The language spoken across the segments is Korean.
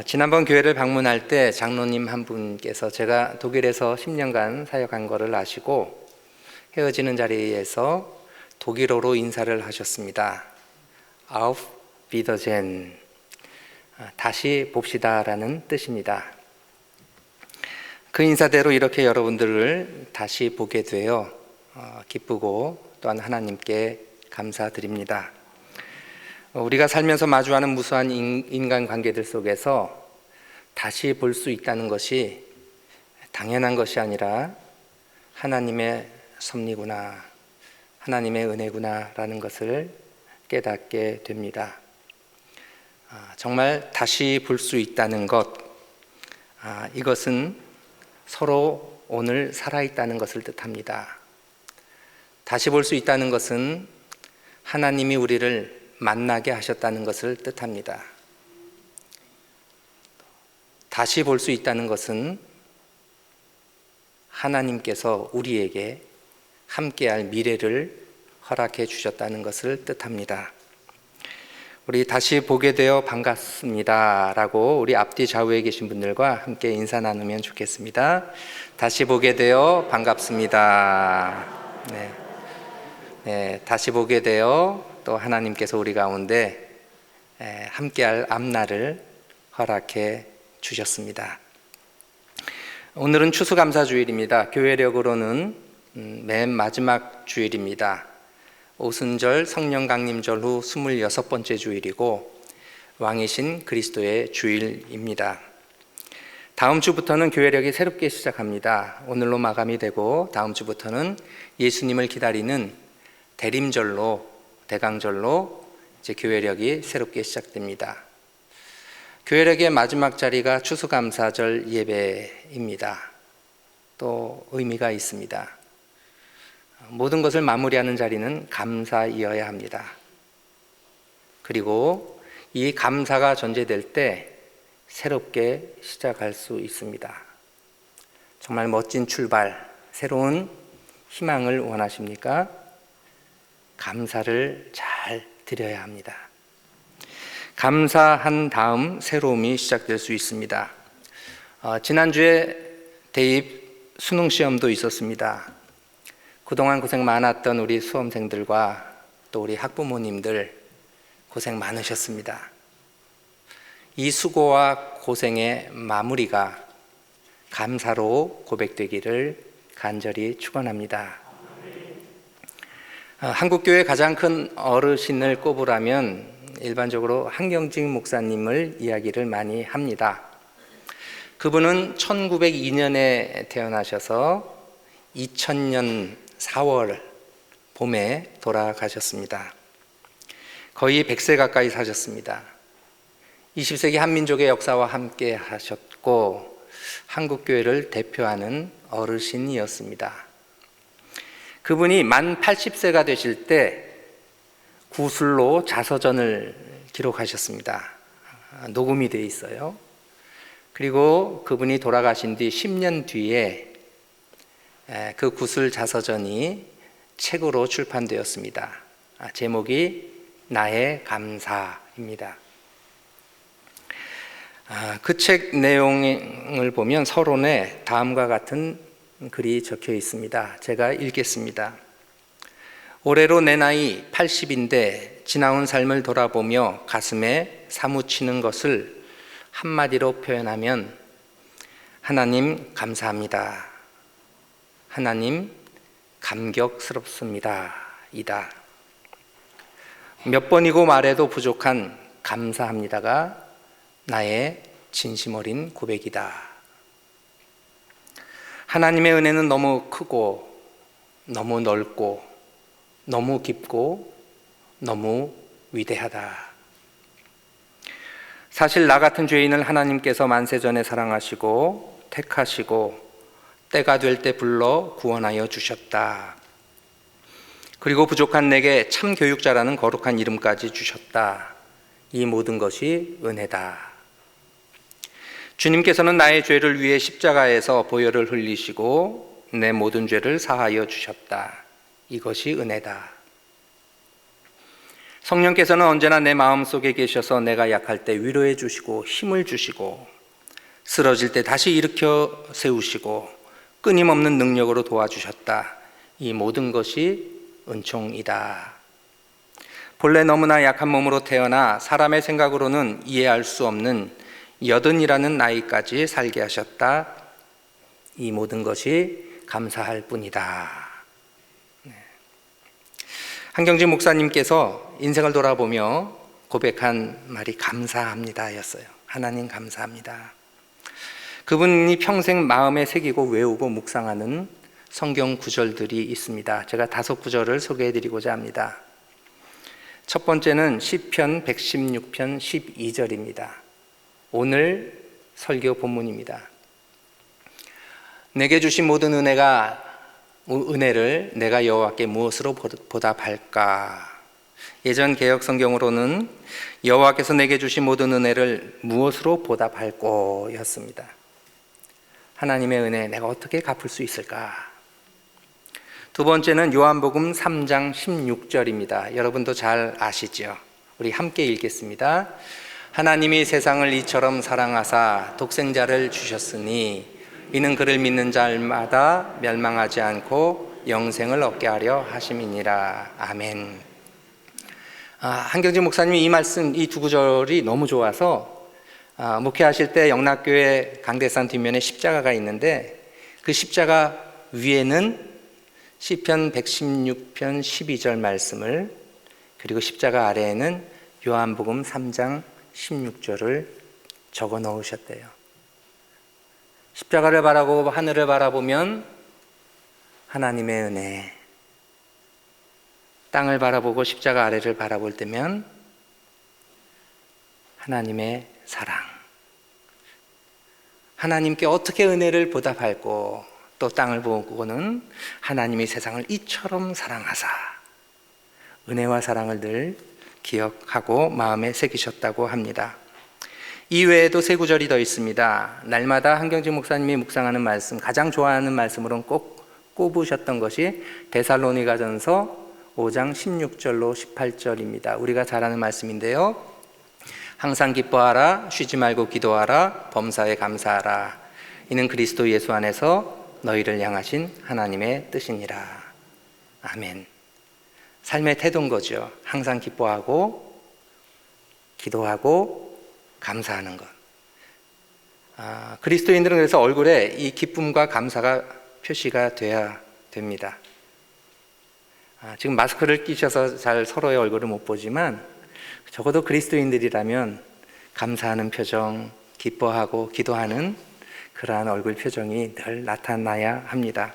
지난번 교회를 방문할 때 장로님 한 분께서 제가 독일에서 10년간 사역한 것을 아시고 헤어지는 자리에서 독일어로 인사를 하셨습니다. Auf Wiedersehen, 다시 봅시다라는 뜻입니다. 그 인사대로 이렇게 여러분들을 다시 보게 되어 기쁘고 또한 하나님께 감사드립니다. 우리가 살면서 마주하는 무수한 인간관계들 속에서 다시 볼 수 있다는 것이 당연한 것이 아니라 하나님의 섭리구나, 하나님의 은혜구나 라는 것을 깨닫게 됩니다. 정말 다시 볼 수 있다는 것, 이것은 서로 오늘 살아있다는 것을 뜻합니다. 다시 볼 수 있다는 것은 하나님이 우리를 만나게 하셨다는 것을 뜻합니다. 다시 볼 수 있다는 것은 하나님께서 우리에게 함께할 미래를 허락해 주셨다는 것을 뜻합니다. 우리 다시 보게 되어 반갑습니다 라고 우리 앞뒤 좌우에 계신 분들과 함께 인사 나누면 좋겠습니다. 다시 보게 되어 반갑습니다. 네, 다시 보게 되어 또 하나님께서 우리 가운데 함께할 앞날을 허락해 주셨습니다. 오늘은 추수감사주일입니다. 교회력으로는 맨 마지막 주일입니다. 오순절 성령강림절 후 26번째 주일이고 왕이신 그리스도의 주일입니다. 다음 주부터는 교회력이 새롭게 시작합니다. 오늘로 마감이 되고 다음 주부터는 예수님을 기다리는 대강절로 이제 교회력이 새롭게 시작됩니다. 교회력의 마지막 자리가 추수감사절 예배입니다. 또 의미가 있습니다. 모든 것을 마무리하는 자리는 감사이어야 합니다. 그리고 이 감사가 전제될 때 새롭게 시작할 수 있습니다. 정말 멋진 출발, 새로운 희망을 원하십니까? 감사를 잘 드려야 합니다. 감사한 다음 새로움이 시작될 수 있습니다. 지난주에 대입 수능 시험도 있었습니다. 그동안 고생 많았던 우리 수험생들과 또 우리 학부모님들 고생 많으셨습니다. 이 수고와 고생의 마무리가 감사로 고백되기를 간절히 축원합니다. 한국교회 가장 큰 어르신을 꼽으라면 일반적으로 한경직 목사님을 이야기를 많이 합니다. 그분은 1902년에 태어나셔서 2000년 4월 봄에 돌아가셨습니다. 거의 100세 가까이 사셨습니다. 20세기 한민족의 역사와 함께 하셨고 한국교회를 대표하는 어르신이었습니다. 그분이 만 80세가 되실 때 구술로 자서전을 기록하셨습니다. 녹음이 되어 있어요. 그리고 그분이 돌아가신 뒤 10년 뒤에 그 구술 자서전이 책으로 출판되었습니다. 제목이 나의 감사입니다. 그 책 내용을 보면 서론에 다음과 같은 글이 적혀 있습니다. 제가 읽겠습니다. 올해로 내 나이 80인데 지나온 삶을 돌아보며 가슴에 사무치는 것을 한마디로 표현하면 하나님 감사합니다. 하나님 감격스럽습니다. 이다. 몇 번이고 말해도 부족한 감사합니다가 나의 진심 어린 고백이다. 하나님의 은혜는 너무 크고 너무 넓고 너무 깊고 너무 위대하다. 사실 나 같은 죄인을 하나님께서 만세전에 사랑하시고 택하시고 때가 될 때 불러 구원하여 주셨다. 그리고 부족한 내게 참 교육자라는 거룩한 이름까지 주셨다. 이 모든 것이 은혜다. 주님께서는 나의 죄를 위해 십자가에서 보혈을 흘리시고 내 모든 죄를 사하여 주셨다. 이것이 은혜다. 성령께서는 언제나 내 마음속에 계셔서 내가 약할 때 위로해 주시고 힘을 주시고 쓰러질 때 다시 일으켜 세우시고 끊임없는 능력으로 도와주셨다. 이 모든 것이 은총이다. 본래 너무나 약한 몸으로 태어나 사람의 생각으로는 이해할 수 없는 80이라는 나이까지 살게 하셨다. 이 모든 것이 감사할 뿐이다. 한경진 목사님께서 인생을 돌아보며 고백한 말이 감사합니다 였어요. 하나님 감사합니다. 그분이 평생 마음에 새기고 외우고 묵상하는 성경 구절들이 있습니다. 제가 5구절을 소개해드리고자 합니다. 첫 번째는 시편 116편 12절입니다. 오늘 설교 본문입니다. 내게 주신 모든 은혜를 내가 여호와께 무엇으로 보답할까? 예전 개역 성경으로는 여호와께서 내게 주신 모든 은혜를 무엇으로 보답할꼬 였습니다. 하나님의 은혜 내가 어떻게 갚을 수 있을까? 두 번째는 요한복음 3장 16절입니다. 여러분도 잘 아시죠? 우리 함께 읽겠습니다. 하나님이 세상을 이처럼 사랑하사 독생자를 주셨으니 이는 그를 믿는 자마다 멸망하지 않고 영생을 얻게 하려 하심이니라. 아멘. 한경진 목사님이 이 말씀, 이 2구절이 너무 좋아서 목회하실 때 영락교회 강대산 뒷면에 십자가가 있는데 그 십자가 위에는 시편 116편 12절 말씀을, 그리고 십자가 아래에는 요한복음 3장 16절을 적어 넣으셨대요. 십자가를 바라보고 하늘을 바라보면 하나님의 은혜, 땅을 바라보고 십자가 아래를 바라볼 때면 하나님의 사랑, 하나님께 어떻게 은혜를 보답할꼬, 또 땅을 보고는 하나님이 세상을 이처럼 사랑하사, 은혜와 사랑을 늘 기억하고 마음에 새기셨다고 합니다. 이외에도 3구절이 더 있습니다. 날마다 한경진 목사님이 묵상하는 말씀, 가장 좋아하는 말씀으로는 꼭 꼽으셨던 것이 데살로니가전서 5장 16절로 18절입니다. 우리가 잘 아는 말씀인데요. 항상 기뻐하라, 쉬지 말고 기도하라, 범사에 감사하라. 이는 그리스도 예수 안에서 너희를 향하신 하나님의 뜻이니라. 아멘. 삶의 태도인 거죠. 항상 기뻐하고 기도하고 감사하는 것. 그리스도인들은 그래서 얼굴에 이 기쁨과 감사가 표시가 돼야 됩니다. 지금 마스크를 끼셔서 잘 서로의 얼굴을 못 보지만 적어도 그리스도인들이라면 감사하는 표정, 기뻐하고 기도하는 그러한 얼굴 표정이 늘 나타나야 합니다.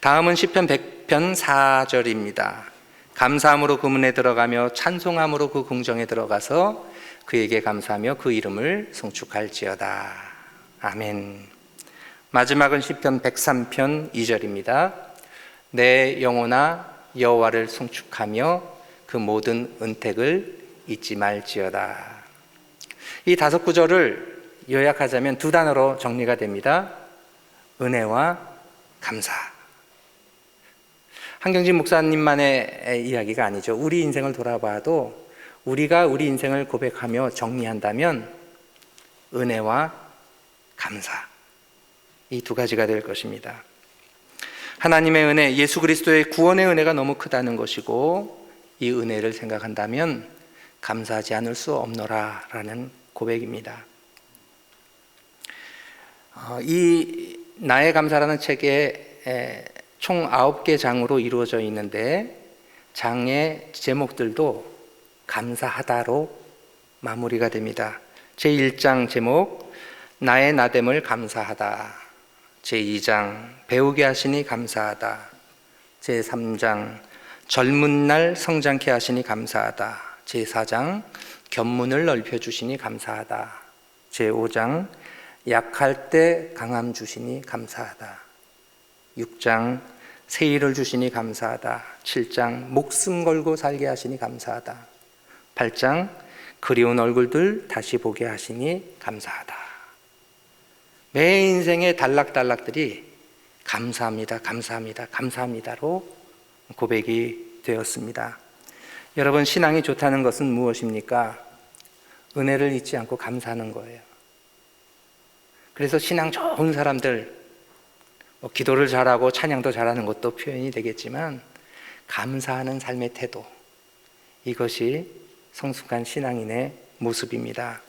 다음은 시편 100편 4절입니다. 감사함으로 그 문에 들어가며 찬송함으로 그 궁정에 들어가서 그에게 감사하며 그 이름을 송축할지어다. 아멘. 마지막은 시편 103편 2절입니다. 내 영혼아 여호와를 송축하며 그 모든 은택을 잊지 말지어다. 이 5구절을 요약하자면 2단어로 정리가 됩니다. 은혜와 감사. 한경진 목사님만의 이야기가 아니죠. 우리 인생을 돌아봐도 우리가 우리 인생을 고백하며 정리한다면 은혜와 감사, 이 2가지가 될 것입니다. 하나님의 은혜, 예수 그리스도의 구원의 은혜가 너무 크다는 것이고, 이 은혜를 생각한다면 감사하지 않을 수 없노라 라는 고백입니다. 이 나의 감사라는 책에 총 9개 장으로 이루어져 있는데 장의 제목들도 감사하다로 마무리가 됩니다. 제1장 제목 나의 나됨을 감사하다, 제2장 배우게 하시니 감사하다, 제3장 젊은 날 성장케 하시니 감사하다, 제4장 견문을 넓혀주시니 감사하다, 제5장 약할 때 강함 주시니 감사하다, 6장 세일을 주시니 감사하다, 7장 목숨 걸고 살게 하시니 감사하다, 8장 그리운 얼굴들 다시 보게 하시니 감사하다. 매 인생의 단락단락들이 감사합니다, 감사합니다, 감사합니다로 고백이 되었습니다. 여러분, 신앙이 좋다는 것은 무엇입니까? 은혜를 잊지 않고 감사하는 거예요. 그래서 신앙 좋은 사람들, 기도를 잘하고 찬양도 잘하는 것도 표현이 되겠지만 감사하는 삶의 태도, 이것이 성숙한 신앙인의 모습입니다.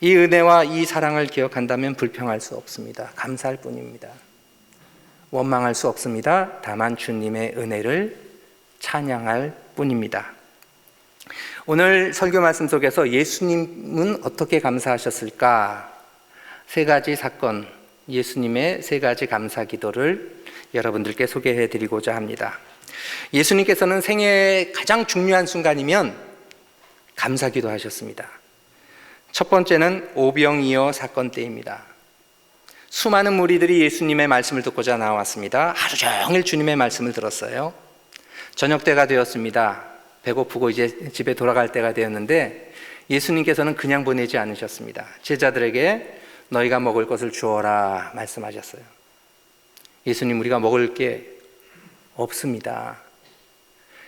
이 은혜와 이 사랑을 기억한다면 불평할 수 없습니다. 감사할 뿐입니다. 원망할 수 없습니다. 다만 주님의 은혜를 찬양할 뿐입니다. 오늘 설교 말씀 속에서 예수님은 어떻게 감사하셨을까? 세 가지 사건, 예수님의 세 가지 감사 기도를 여러분들께 소개해 드리고자 합니다. 예수님께서는 생애의 가장 중요한 순간이면 감사 기도하셨습니다. 첫 번째는 오병이어 사건 때입니다. 수많은 무리들이 예수님의 말씀을 듣고자 나왔습니다. 하루 종일 주님의 말씀을 들었어요. 저녁 때가 되었습니다. 배고프고 이제 집에 돌아갈 때가 되었는데 예수님께서는 그냥 보내지 않으셨습니다. 제자들에게 너희가 먹을 것을 주어라 말씀하셨어요. 예수님, 우리가 먹을 게 없습니다.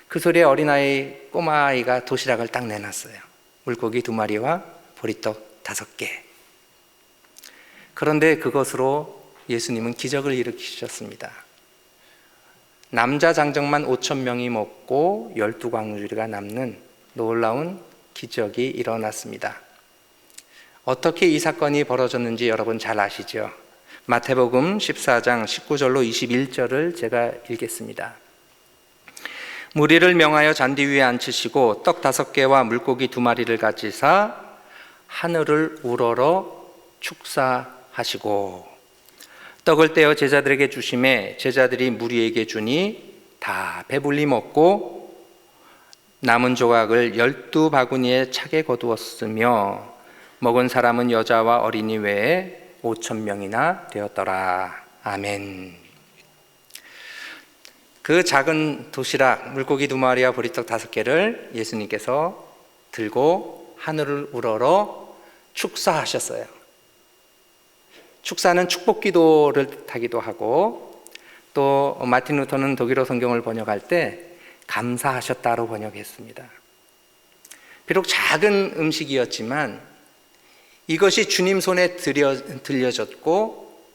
그 소리에 어린아이, 꼬마아이가 도시락을 딱 내놨어요. 물고기 2마리와 보리떡 5개. 그런데 그것으로 예수님은 기적을 일으키셨습니다. 남자 장정만 5,000명이 먹고 12광주리가 남는 놀라운 기적이 일어났습니다. 어떻게 이 사건이 벌어졌는지 여러분 잘 아시죠? 마태복음 14장 19절로 21절을 제가 읽겠습니다. 무리를 명하여 잔디 위에 앉히시고 떡 5개와 물고기 2마리를 가지사 하늘을 우러러 축사하시고 떡을 떼어 제자들에게 주심에 제자들이 무리에게 주니 다 배불리 먹고 남은 조각을 12바구니에 차게 거두었으며 먹은 사람은 여자와 어린이 외에 5,000명이나 되었더라. 아멘. 그 작은 도시락, 물고기 2마리와 보리떡 5개를 예수님께서 들고 하늘을 우러러 축사하셨어요. 축사는 축복 기도를 뜻하기도 하고, 또 마틴 루터는 독일어 성경을 번역할 때 감사하셨다로 번역했습니다. 비록 작은 음식이었지만 이것이 주님 손에 들려졌고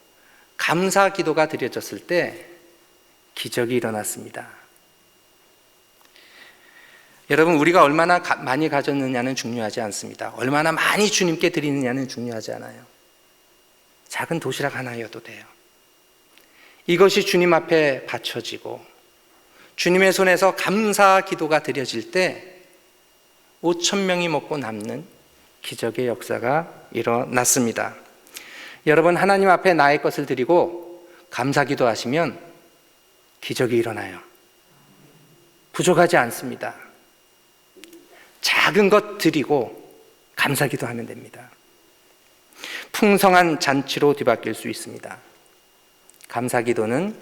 감사 기도가 드려졌을 때 기적이 일어났습니다. 여러분, 우리가 얼마나 많이 가졌느냐는 중요하지 않습니다. 얼마나 많이 주님께 드리느냐는 중요하지 않아요. 작은 도시락 하나여도 돼요. 이것이 주님 앞에 바쳐지고 주님의 손에서 감사 기도가 드려질 때 5,000명이 먹고 남는 기적의 역사가 일어났습니다. 여러분, 하나님 앞에 나의 것을 드리고 감사 기도하시면 기적이 일어나요. 부족하지 않습니다. 작은 것 드리고 감사 기도하면 됩니다. 풍성한 잔치로 뒤바뀔 수 있습니다. 감사 기도는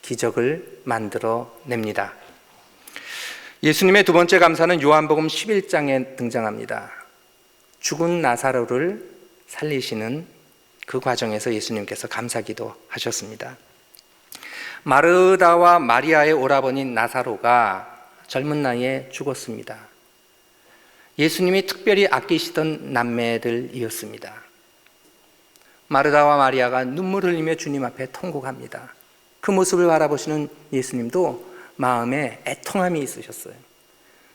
기적을 만들어냅니다. 예수님의 두 번째 감사는 요한복음 11장에 등장합니다. 죽은 나사로를 살리시는 그 과정에서 예수님께서 감사 기도하셨습니다. 마르다와 마리아의 오라버니 나사로가 젊은 나이에 죽었습니다. 예수님이 특별히 아끼시던 남매들이었습니다. 마르다와 마리아가 눈물을 흘리며 주님 앞에 통곡합니다. 그 모습을 바라보시는 예수님도 마음에 애통함이 있으셨어요.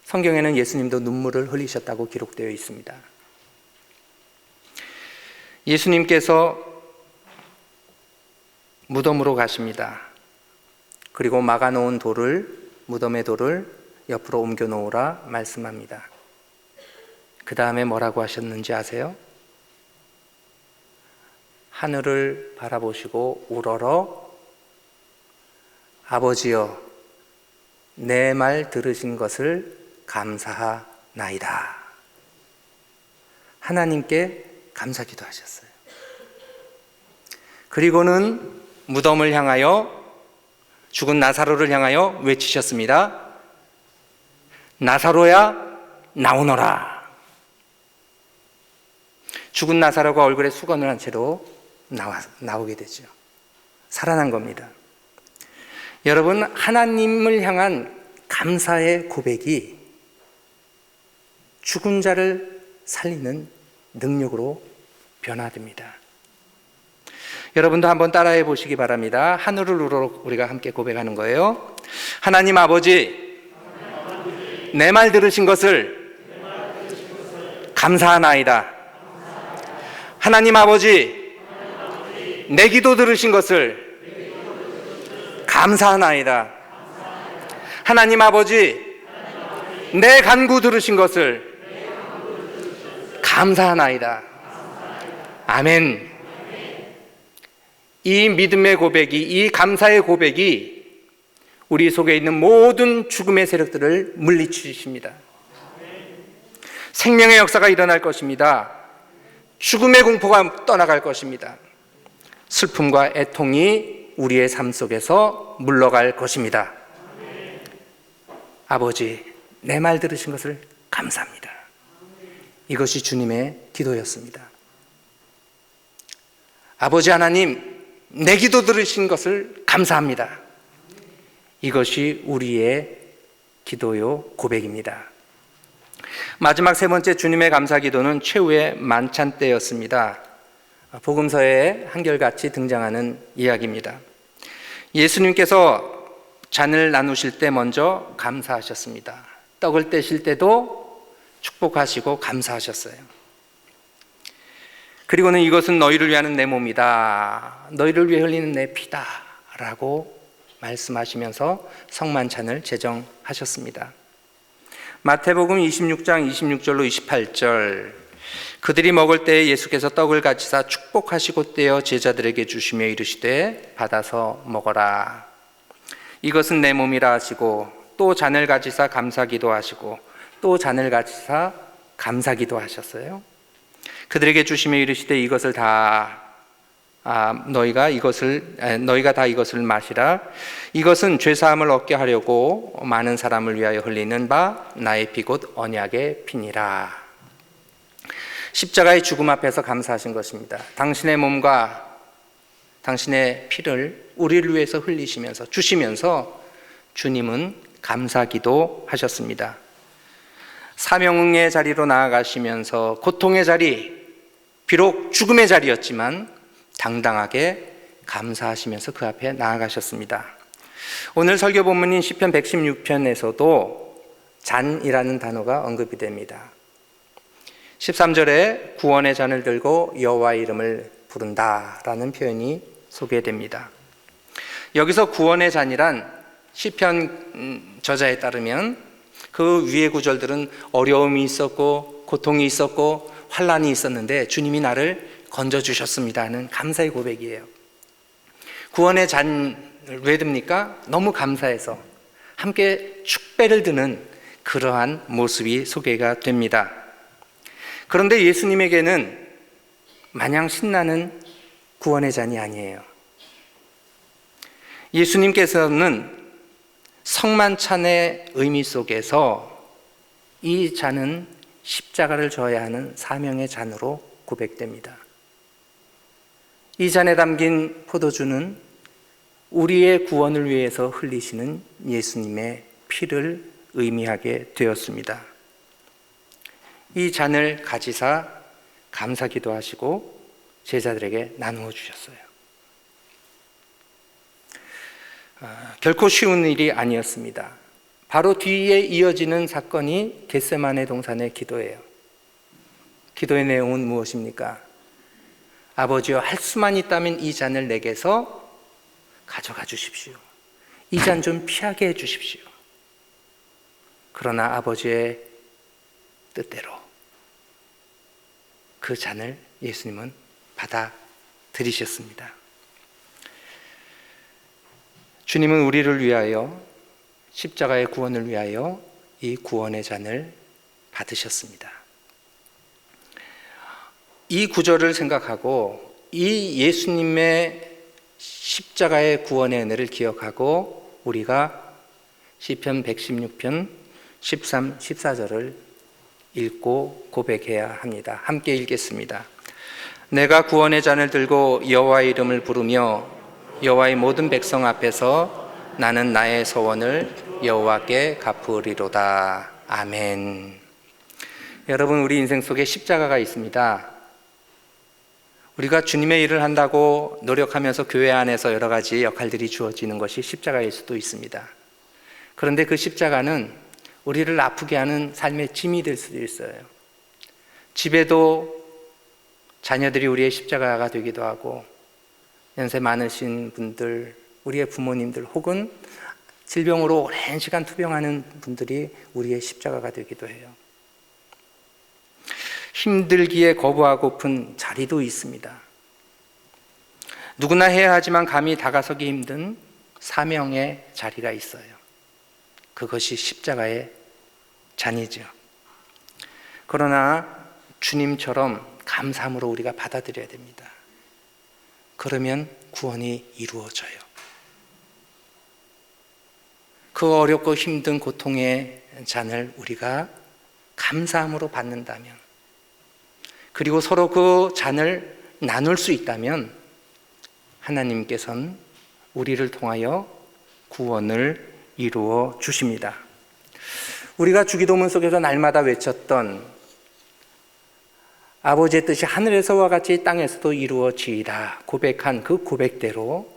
성경에는 예수님도 눈물을 흘리셨다고 기록되어 있습니다. 예수님께서 무덤으로 가십니다. 그리고 막아놓은 무덤의 돌을 옆으로 옮겨 놓으라 말씀합니다. 그 다음에 뭐라고 하셨는지 아세요? 하늘을 바라보시고 우러러 아버지여, 내 말 들으신 것을 감사하나이다. 하나님께 감사 기도하셨어요. 그리고는 무덤을 향하여, 죽은 나사로를 향하여 외치셨습니다. 나사로야, 나오너라. 죽은 나사로가 얼굴에 수건을 한 채로 나오게 되죠. 살아난 겁니다. 여러분, 하나님을 향한 감사의 고백이 죽은 자를 살리는 능력으로 변화됩니다. 여러분도 한번 따라해 보시기 바랍니다. 하늘을 우러러 우리가 함께 고백하는 거예요. 하나님 아버지, 내 말 들으신 것을 감사하나이다. 하나님 아버지, 내 기도 들으신 것을 감사하나이다. 하나님 아버지, 내 간구 들으신 것을 감사하나이다. 아멘. 이 믿음의 고백이, 이 감사의 고백이 우리 속에 있는 모든 죽음의 세력들을 물리치십니다. 생명의 역사가 일어날 것입니다. 죽음의 공포가 떠나갈 것입니다. 슬픔과 애통이 우리의 삶 속에서 물러갈 것입니다. 아버지, 내 말 들으신 것을 감사합니다. 이것이 주님의 기도였습니다. 아버지 하나님, 내 기도 들으신 것을 감사합니다. 이것이 우리의 기도요 고백입니다. 마지막 세 번째 주님의 감사 기도는 최후의 만찬 때였습니다. 복음서에 한결같이 등장하는 이야기입니다. 예수님께서 잔을 나누실 때 먼저 감사하셨습니다. 떡을 떼실 때도 축복하시고 감사하셨어요. 그리고는 이것은 너희를 위하는 내 몸이다, 너희를 위해 흘리는 내 피다 라고 말씀하시면서 성만찬을 제정하셨습니다. 마태복음 26장 26절로 28절, 그들이 먹을 때에 예수께서 떡을 가지사 축복하시고 떼어 제자들에게 주시며 이르시되 받아서 먹어라, 이것은 내 몸이라 하시고 또 잔을 가지사 감사기도 하시고 또 잔을 가지사 감사기도 하셨어요. 그들에게 주시며 이르시되 이것을 다 너희가 다 이것을 마시라, 이것은 죄사함을 얻게 하려고 많은 사람을 위하여 흘리는 바 나의 피 곧 언약의 피니라. 십자가의 죽음 앞에서 감사하신 것입니다. 당신의 몸과 당신의 피를 우리를 위해서 흘리시면서 주시면서 주님은 감사기도 하셨습니다. 사명의 자리로 나아가시면서 고통의 자리, 비록 죽음의 자리였지만 당당하게 감사하시면서 그 앞에 나아가셨습니다. 오늘 설교 본문인 시편 116편에서도 잔이라는 단어가 언급이 됩니다. 13절에 구원의 잔을 들고 여호와의 이름을 부른다라는 표현이 소개됩니다. 여기서 구원의 잔이란 시편 저자에 따르면 그 위의 구절들은 어려움이 있었고 고통이 있었고 환난이 있었는데 주님이 나를 건져주셨습니다 하는 감사의 고백이에요. 구원의 잔을 왜 듭니까? 너무 감사해서 함께 축배를 드는 그러한 모습이 소개가 됩니다. 그런데 예수님에게는 마냥 신나는 구원의 잔이 아니에요. 예수님께서는 성만찬의 의미 속에서 이 잔은 십자가를 져야 하는 사명의 잔으로 고백됩니다. 이 잔에 담긴 포도주는 우리의 구원을 위해서 흘리시는 예수님의 피를 의미하게 되었습니다. 이 잔을 가지사 감사기도 하시고 제자들에게 나누어 주셨어요. 결코 쉬운 일이 아니었습니다. 바로 뒤에 이어지는 사건이 겟세마네 동산의 기도예요. 기도의 내용은 무엇입니까? 아버지여, 할 수만 있다면 이 잔을 내게서 가져가 주십시오. 이 잔 좀 피하게 해 주십시오. 그러나 아버지의 뜻대로 그 잔을 예수님은 받아들이셨습니다. 주님은 우리를 위하여, 십자가의 구원을 위하여 이 구원의 잔을 받으셨습니다. 이 구절을 생각하고 이 예수님의 십자가의 구원의 은혜를 기억하고 우리가 시편 116편 13, 14절을 읽고 고백해야 합니다. 함께 읽겠습니다. 내가 구원의 잔을 들고 여호와의 이름을 부르며 여호와의 모든 백성 앞에서 나는 나의 소원을 여호와께 갚으리로다. 아멘. 여러분, 우리 인생 속에 십자가가 있습니다. 우리가 주님의 일을 한다고 노력하면서 교회 안에서 여러 가지 역할들이 주어지는 것이 십자가일 수도 있습니다. 그런데 그 십자가는 우리를 아프게 하는 삶의 짐이 될 수도 있어요. 집에도 자녀들이 우리의 십자가가 되기도 하고, 연세 많으신 분들, 우리의 부모님들, 혹은 질병으로 오랜 시간 투병하는 분들이 우리의 십자가가 되기도 해요. 힘들기에 거부하고픈 자리도 있습니다. 누구나 해야 하지만 감히 다가서기 힘든 사명의 자리가 있어요. 그것이 십자가의 잔이죠. 그러나 주님처럼 감사함으로 우리가 받아들여야 됩니다. 그러면 구원이 이루어져요. 그 어렵고 힘든 고통의 잔을 우리가 감사함으로 받는다면, 그리고 서로 그 잔을 나눌 수 있다면 하나님께서는 우리를 통하여 구원을 이루어 주십니다. 우리가 주기도문 속에서 날마다 외쳤던 아버지의 뜻이 하늘에서와 같이 땅에서도 이루어지이다 고백한 그 고백대로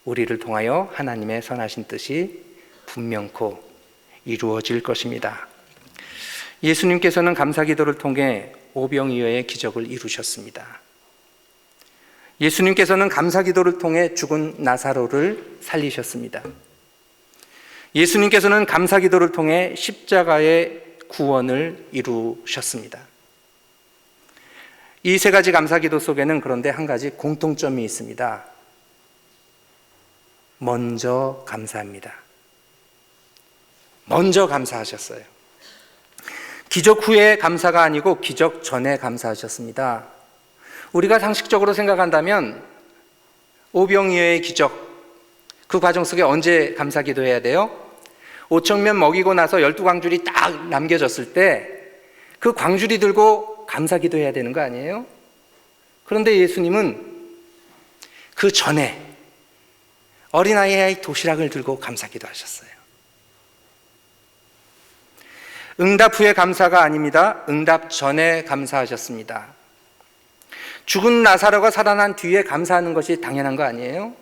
우리를 통하여 하나님의 선하신 뜻이 분명코 이루어질 것입니다. 예수님께서는 감사기도를 통해 오병이어의 기적을 이루셨습니다. 예수님께서는 감사기도를 통해 죽은 나사로를 살리셨습니다. 예수님께서는 감사기도를 통해 십자가의 구원을 이루셨습니다. 이 세 가지 감사기도 속에는 그런데 한 가지 공통점이 있습니다. 먼저 감사합니다. 먼저 감사하셨어요. 기적 후에 감사가 아니고 기적 전에 감사하셨습니다. 우리가 상식적으로 생각한다면 오병이어의 기적, 그 과정 속에 언제 감사기도 해야 돼요? 5,000명 먹이고 나서 12광줄이 딱 남겨졌을 때 그 광줄이 들고 감사기도 해야 되는 거 아니에요? 그런데 예수님은 그 전에 어린아이의 도시락을 들고 감사기도 하셨어요. 응답 후에 감사가 아닙니다. 응답 전에 감사하셨습니다. 죽은 나사로가 살아난 뒤에 감사하는 것이 당연한 거 아니에요?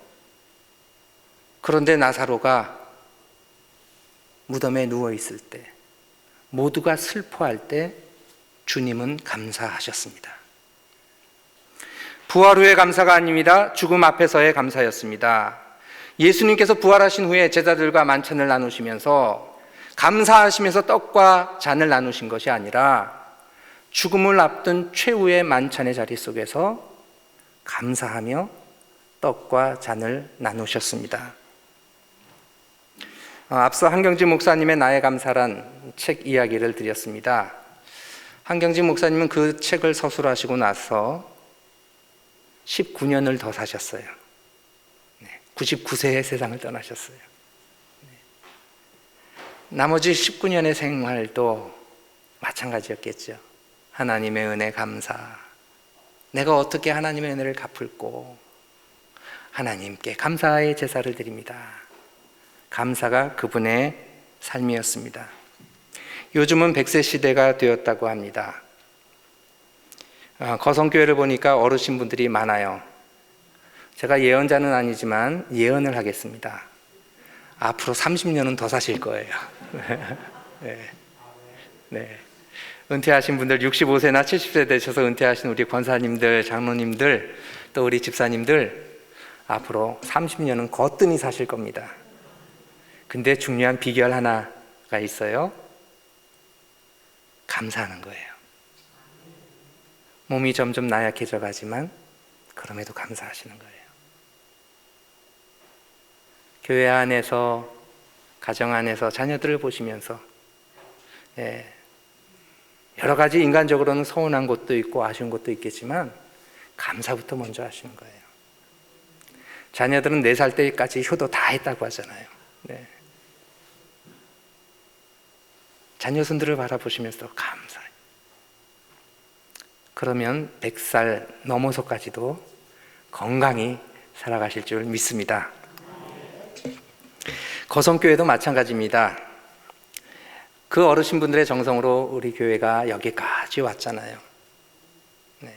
그런데 나사로가 무덤에 누워 있을 때, 모두가 슬퍼할 때 주님은 감사하셨습니다. 부활 후의 감사가 아닙니다. 죽음 앞에서의 감사였습니다. 예수님께서 부활하신 후에 제자들과 만찬을 나누시면서 감사하시면서 떡과 잔을 나누신 것이 아니라 죽음을 앞둔 최후의 만찬의 자리 속에서 감사하며 떡과 잔을 나누셨습니다. 앞서 한경진 목사님의 나의 감사란 책 이야기를 드렸습니다. 한경진 목사님은 그 책을 서술하시고 나서 19년을 더 사셨어요. 99세에 세상을 떠나셨어요. 나머지 19년의 생활도 마찬가지였겠죠. 하나님의 은혜 감사, 내가 어떻게 하나님의 은혜를 갚을꼬, 하나님께 감사의 제사를 드립니다. 감사가 그분의 삶이었습니다. 요즘은 100세 시대가 되었다고 합니다. 거성교회를 보니까 어르신분들이 많아요. 제가 예언자는 아니지만 예언을 하겠습니다. 앞으로 30년은 더 사실 거예요. 네. 은퇴하신 분들, 65세나 70세 되셔서 은퇴하신 우리 권사님들, 장로님들, 또 우리 집사님들 앞으로 30년은 거뜬히 사실 겁니다. 근데 중요한 비결 하나가 있어요. 감사하는 거예요. 몸이 점점 나약해져 가지만 그럼에도 감사하시는 거예요. 교회 안에서, 가정 안에서 자녀들을 보시면서 여러 가지 인간적으로는 서운한 것도 있고 아쉬운 것도 있겠지만 감사부터 먼저 하시는 거예요. 자녀들은 4살 때까지 효도 다 했다고 하잖아요. 네. 자녀손들을 바라보시면서 감사해요. 그러면 100살 넘어서까지도 건강히 살아가실 줄 믿습니다. 거성교회도 마찬가지입니다. 그 어르신분들의 정성으로 우리 교회가 여기까지 왔잖아요. 네.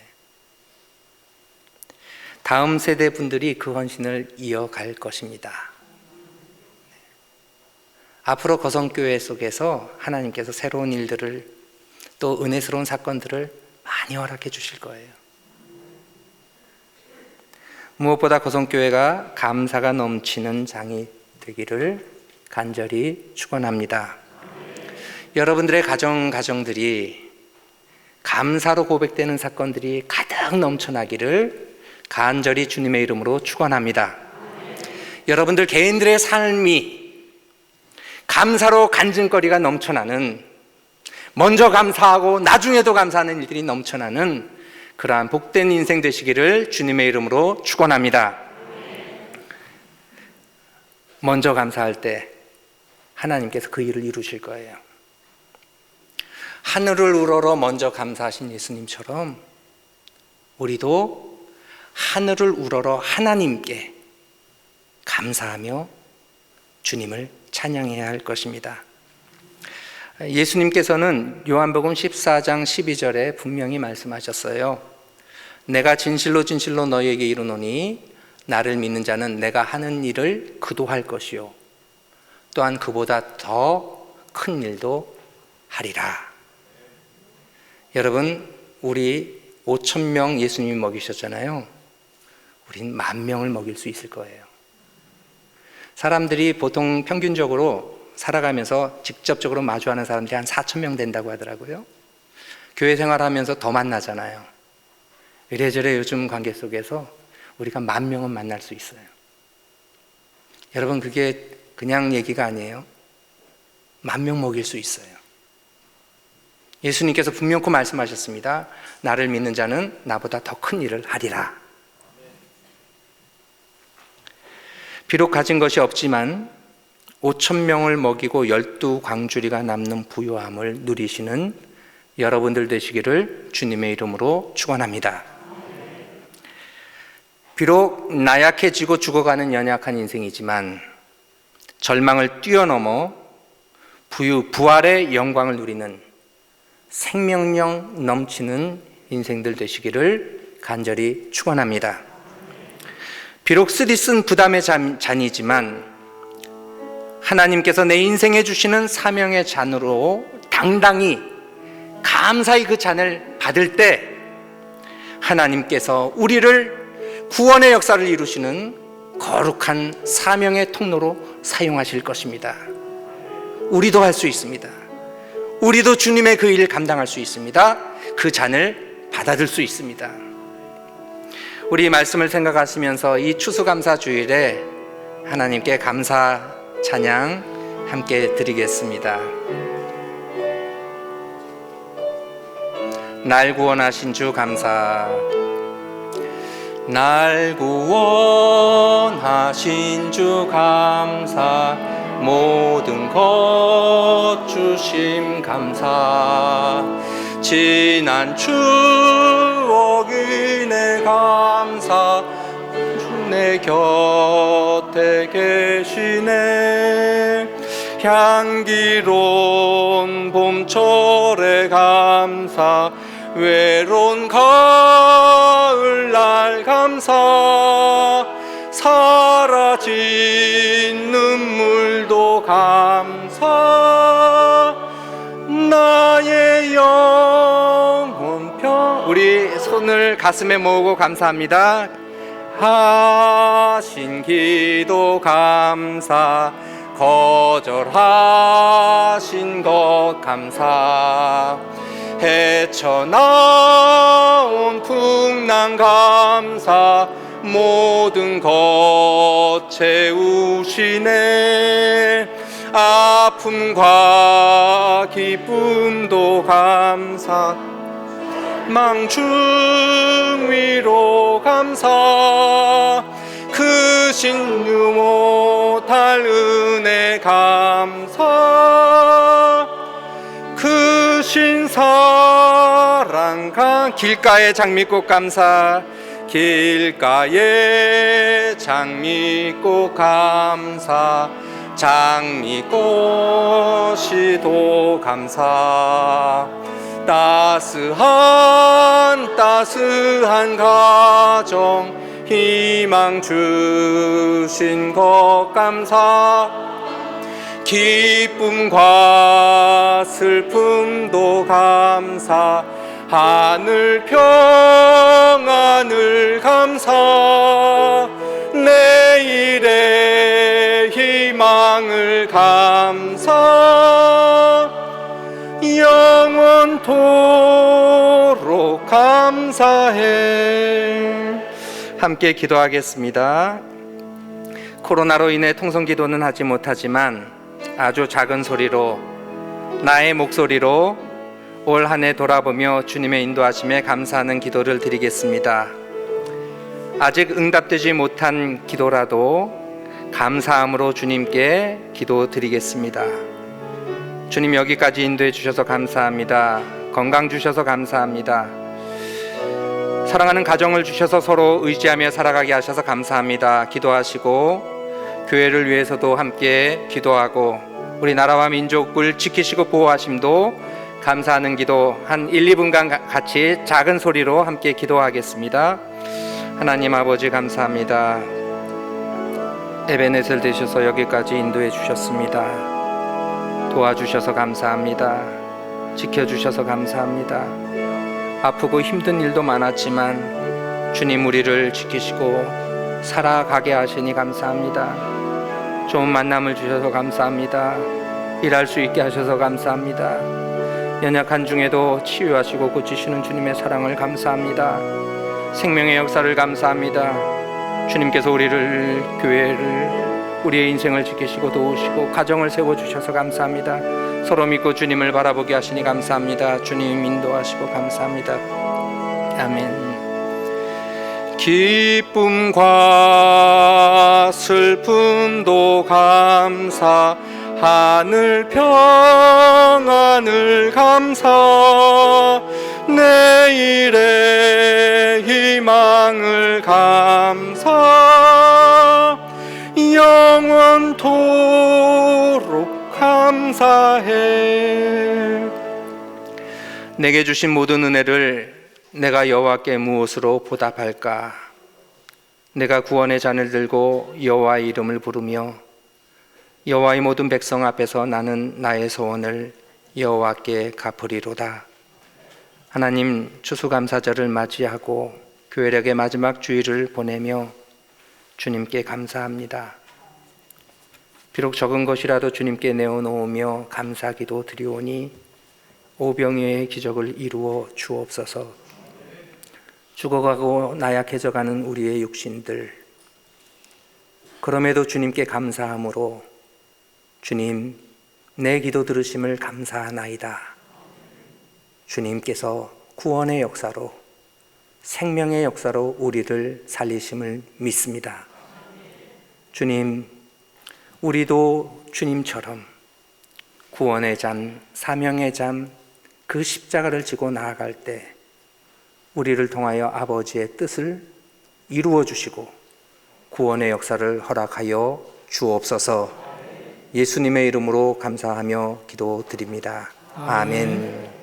다음 세대 분들이 그 헌신을 이어갈 것입니다. 네. 앞으로 거성교회 속에서 하나님께서 새로운 일들을, 또 은혜스러운 사건들을 많이 허락해 주실 거예요. 무엇보다 거성교회가 감사가 넘치는 장이 되기를 간절히 축원합니다. 여러분들의 가정들이 감사로 고백되는 사건들이 가득 넘쳐나기를 간절히 주님의 이름으로 축원합니다. 여러분들 개인들의 삶이 감사로 간증거리가 넘쳐나는, 먼저 감사하고 나중에도 감사하는 일들이 넘쳐나는 그러한 복된 인생 되시기를 주님의 이름으로 축원합니다. 먼저 감사할 때 하나님께서 그 일을 이루실 거예요. 하늘을 우러러 먼저 감사하신 예수님처럼 우리도 하늘을 우러러 하나님께 감사하며 주님을 찬양해야 할 것입니다. 예수님께서는 요한복음 14장 12절에 분명히 말씀하셨어요. 내가 진실로 진실로 너희에게 이르노니 나를 믿는 자는 내가 하는 일을 그도 할 것이요 또한 그보다 더 큰 일도 하리라. 여러분, 우리 5,000명 예수님이 먹이셨잖아요. 우린 10,000명을 먹일 수 있을 거예요. 사람들이 보통 평균적으로 살아가면서 직접적으로 마주하는 사람들이 한 4,000명 된다고 하더라고요. 교회 생활하면서 더 만나잖아요. 이래저래 요즘 관계 속에서 우리가 10,000명은 만날 수 있어요. 여러분, 그게 그냥 얘기가 아니에요. 10,000명 먹일 수 있어요. 예수님께서 분명코 말씀하셨습니다. 나를 믿는 자는 나보다 더 큰 일을 하리라. 비록 가진 것이 없지만 5,000명을 먹이고 12광주리가 남는 부요함을 누리시는 여러분들 되시기를 주님의 이름으로 축원합니다. 비록 나약해지고 죽어가는 연약한 인생이지만 절망을 뛰어넘어 부활의 영광을 누리는 생명력 넘치는 인생들 되시기를 간절히 축원합니다. 비록 쓰디쓴 부담의 잔이지만 하나님께서 내 인생에 주시는 사명의 잔으로 당당히 감사히 그 잔을 받을 때 하나님께서 우리를 구원의 역사를 이루시는 거룩한 사명의 통로로 사용하실 것입니다. 우리도 할 수 있습니다. 우리도 주님의 그 일을 감당할 수 있습니다. 그 잔을 받아들 수 있습니다. 우리 말씀을 생각하시면서 이 추수감사주일에 하나님께 감사 찬양 함께 드리겠습니다. 날 구원하신 주 감사, 날 구원하신 주 감사, 모든 것 주심 감사, 지난 추억이 내 감사, 내 곁에 계시네. 향기로운 봄철의 감사, 외로운 가을날 감사, 사라진 눈물도 감사, 나의 영혼 평. 우리 손을 가슴에 모으고 감사합니다. 하신 기도 감사, 거절하신 것 감사, 헤쳐나온 풍랑 감사, 모든 것 채우시네. 아픔과 기쁨도 감사, 망중 위로 감사, 크신 유못할 은혜 감사, 크신 사랑 길가의 장미꽃 감사, 길가의 장미꽃 감사, 장미꽃이도 감사. 따스한 가정 희망 주신 것 감사. 기쁨과 슬픔도 감사. 하늘 평안을 감사. 내일의 희망을 감사. 영원토록 감사해. 함께 기도하겠습니다. 코로나로 인해 통성기도는 하지 못하지만 아주 작은 소리로, 나의 목소리로 올 한 해 돌아보며 주님의 인도하심에 감사하는 기도를 드리겠습니다. 아직 응답되지 못한 기도라도 감사함으로 주님께 기도 드리겠습니다. 주님, 여기까지 인도해 주셔서 감사합니다. 건강 주셔서 감사합니다. 사랑하는 가정을 주셔서 서로 의지하며 살아가게 하셔서 감사합니다. 기도하시고 교회를 위해서도 함께 기도하고 우리 나라와 민족을 지키시고 보호하심도 감사하는 기도 한 1, 2분간 같이 작은 소리로 함께 기도하겠습니다. 하나님 아버지, 감사합니다. 에베네셀 되셔서 여기까지 인도해 주셨습니다. 도와주셔서 감사합니다. 지켜주셔서 감사합니다. 아프고 힘든 일도 많았지만 주님 우리를 지키시고 살아가게 하시니 감사합니다. 좋은 만남을 주셔서 감사합니다. 일할 수 있게 하셔서 감사합니다. 연약한 중에도 치유하시고 고치시는 주님의 사랑을 감사합니다. 생명의 역사를 감사합니다. 주님께서 우리를, 교회를, 우리의 인생을 지키시고 도우시고 가정을 세워주셔서 감사합니다. 서로 믿고 주님을 바라보게 하시니 감사합니다. 주님 인도하시고 감사합니다. 아멘. 기쁨과 슬픔도 감사. 하늘 평안을 감사. 내일의 희망을 감사. 영원토록 감사해. 내게 주신 모든 은혜를 내가 여호와께 무엇으로 보답할까? 내가 구원의 잔을 들고 여호와의 이름을 부르며 여호와의 모든 백성 앞에서 나는 나의 소원을 여호와께 갚으리로다. 하나님, 추수감사절을 맞이하고 교회력의 마지막 주일을 보내며 주님께 감사합니다. 비록 적은 것이라도 주님께 내어놓으며 감사기도 드리오니 오병이어의 기적을 이루어 주옵소서. 죽어가고 나약해져가는 우리의 육신들, 그럼에도 주님께 감사함으로 주님, 내 기도 들으심을 감사하나이다. 주님께서 구원의 역사로, 생명의 역사로 우리를 살리심을 믿습니다. 주님, 우리도 주님처럼 구원의 잠, 사명의 잠, 그 십자가를 지고 나아갈 때 우리를 통하여 아버지의 뜻을 이루어 주시고 구원의 역사를 허락하여 주옵소서. 예수님의 이름으로 감사하며 기도드립니다. 아멘.